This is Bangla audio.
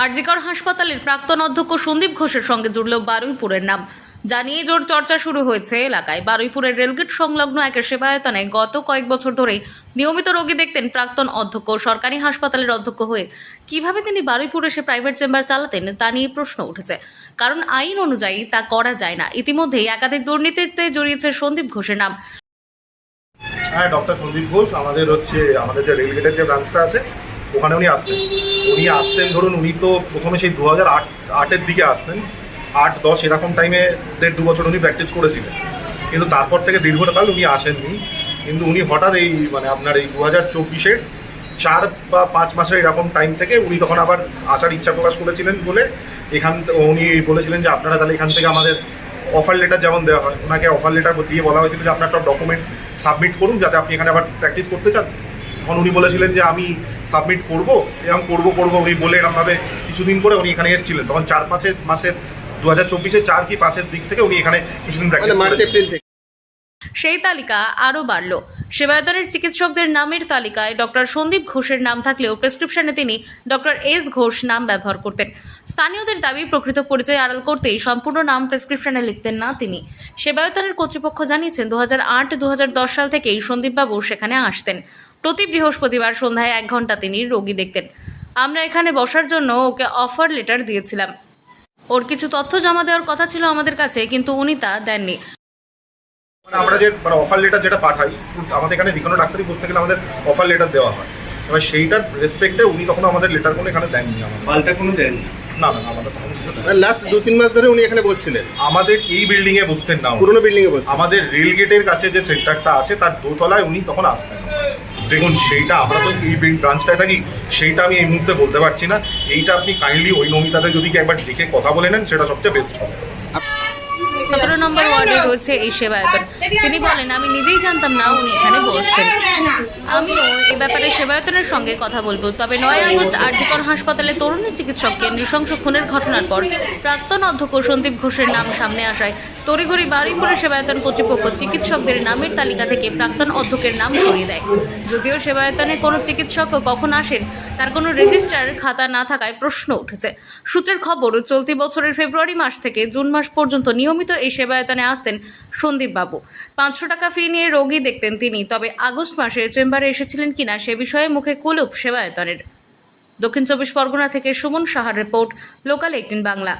আরজিকর হাসপাতালের প্রাক্তন অধ্যক্ষ সন্দীপ ঘোষের সঙ্গে জুড়ল বারুইপুরের নাম জানিয়ে জোর চর্চা শুরু হয়েছে এলাকায়। বারুইপুরের রেলগেট সংলগ্ন এক সেবায়তনে গত কয়েক বছর ধরে নিয়মিত রোগী দেখতেন প্রাক্তন অধ্যক্ষ। সরকারি হাসপাতালের অধ্যক্ষ হয়ে কিভাবে তিনি বারুইপুর এসে প্রাইভেট চেম্বার চালাতেন তা নিয়ে প্রশ্ন উঠেছে, কারণ আইন অনুযায়ী তা করা যায় না। ইতিমধ্যেই একাধিক দুর্নীতিতে জড়িয়েছে সন্দীপ ঘোষের নাম। হ্যাঁ, ডক্টর সন্দীপ ঘোষ আমাদের যে রেলগেটের যে ব্রাঞ্চটা আছে ওখানে উনি আসতেন ধরুন। উনি তো প্রথমে সেই 2008-এর দিকে আসতেন, 8-10 এরকম টাইমে 1.5-2 বছর উনি প্র্যাকটিস করেছিলেন, কিন্তু তারপর থেকে দীর্ঘকাল উনি আসেননি। কিন্তু উনি হঠাৎ আপনার এই 2024-এর 4 বা 5 মাসের এরকম টাইম থেকে উনি তখন আবার আসার ইচ্ছা প্রকাশ করেছিলেন বলে উনি বলেছিলেন যে আপনারা তাহলে এখান থেকে আমাদের অফার লেটার যেমন দেওয়া হয়, ওনাকে অফার লেটার দিয়ে বলা হয়েছিল যে আপনার সব ডকুমেন্টস সাবমিট করুন যাতে আপনি এখানে আবার প্র্যাকটিস করতে চান। তখন উনি বলেছিলেন যে আমি সাবমিট করবো উনি বলে এরকমভাবে কিছুদিন করে উনি এখানে এসেছিলেন। তখন 4-5 মাসের 2024-এর 4 কি 5-এর দিক থেকে উনি এখানে কিছুদিন প্র্যাকটিস করেছিলেন। সেই তালিকা আরও বাড়ল। সেবায়তনের চিকিৎসকদের নামের তালিকায় ডক্টর সন্দীপ ঘোষের নাম থাকলেও প্রেসক্রিপশনে তিনি ডক্টর এস ঘোষ নাম ব্যবহার করতেন। স্থানীয়দের দাবি, প্রকৃত পরিচয় আড়াল করতেই সম্পূর্ণ নাম প্রেসক্রিপশনে লিখতেন না তিনি। সেবায়তনের কর্তৃপক্ষ জানিয়েছেন 2008-2010 সাল থেকেই সন্দীপবাবু সেখানে আসতেন। প্রতি বৃহস্পতিবার সন্ধ্যায় 1 ঘন্টা তিনি রোগী দেখতেন। আমরা এখানে বসার জন্য ওকে অফার লেটার দিয়েছিলাম। ওর কিছু তথ্য জমা দেওয়ার কথা ছিল আমাদের কাছে, কিন্তু উনি তা দেননি। আমরা যে অফার লেটার যেটা পাঠাই, আমাদের এখানে যে কোনো ডাক্তারি বসতে গেলে আমাদের অফার লেটার দেওয়া হয়। এবার সেইটার রেসপেক্টে উনি তখন আমাদের লেটার কোনো এখানে দেননি, পাল্টা কোনো দেননি। না, আমাদের লাস্ট 2-3 মাস ধরে উনি এখানে বসছিলেন। আমাদের এই বিল্ডিং এ বসতেন না, পুরোনো বিল্ডিং এ বসতেন। আমাদের রেল গেটের কাছে যে সেন্টারটা আছে তার দোতলায় উনি তখন আসতেন। দেখুন, সেইটা আমরা তো এই ব্রাঞ্চটায় থাকি, সেইটা আমি এই মুহূর্তে বলতে পারছি না। এইটা আপনি কাইন্ডলি ওই নমিতাদের যদি একবার দেখে কথা বলে নেন সেটা সবচেয়ে বেস্ট হবে। 17 নম্বর ওয়ার্ডে রয়েছে এই সেবায়তন। তিনি বলেন, আমি নিজেই জানতাম না উনি এখানে বসতেন। আমিও এ ব্যাপারে সেবায়তনের সঙ্গে কথা বলবো। তবে 9 আগস্ট আরজিকর হাসপাতালে তরুণী চিকিৎসককে নৃশংস খুনের ঘটনার পর প্রাক্তন অধ্যক্ষ সন্দীপ ঘোষের নাম সামনে আসায় তড়িঘড়ি বারুইপুরের সেবায়তন কর্তৃপক্ষ চিকিৎসকদের নামের তালিকা থেকে প্রাক্তন অধ্যক্ষের নাম সরিয়ে দেয়। যদিও সেবায়তনে কোনো চিকিৎসক কখন আসেন তার কোনো রেজিস্টার খাতা না থাকায় প্রশ্ন উঠেছে। সূত্রের খবর, চলতি বছরের ফেব্রুয়ারি মাস থেকে জুন মাস পর্যন্ত নিয়মিত এই সেবায়তনে আসতেন সন্দীপবাবু। 500 টাকা ফি নিয়ে রোগী দেখতেন তিনি। তবে আগস্ট মাসে চেম্বারে এসেছিলেন কিনা সে বিষয়ে মুখে কুলুপ সেবায়তনের। দক্ষিণ 24 পরগনা থেকে সুমন সাহার রিপোর্ট, লোকাল 18 বাংলা।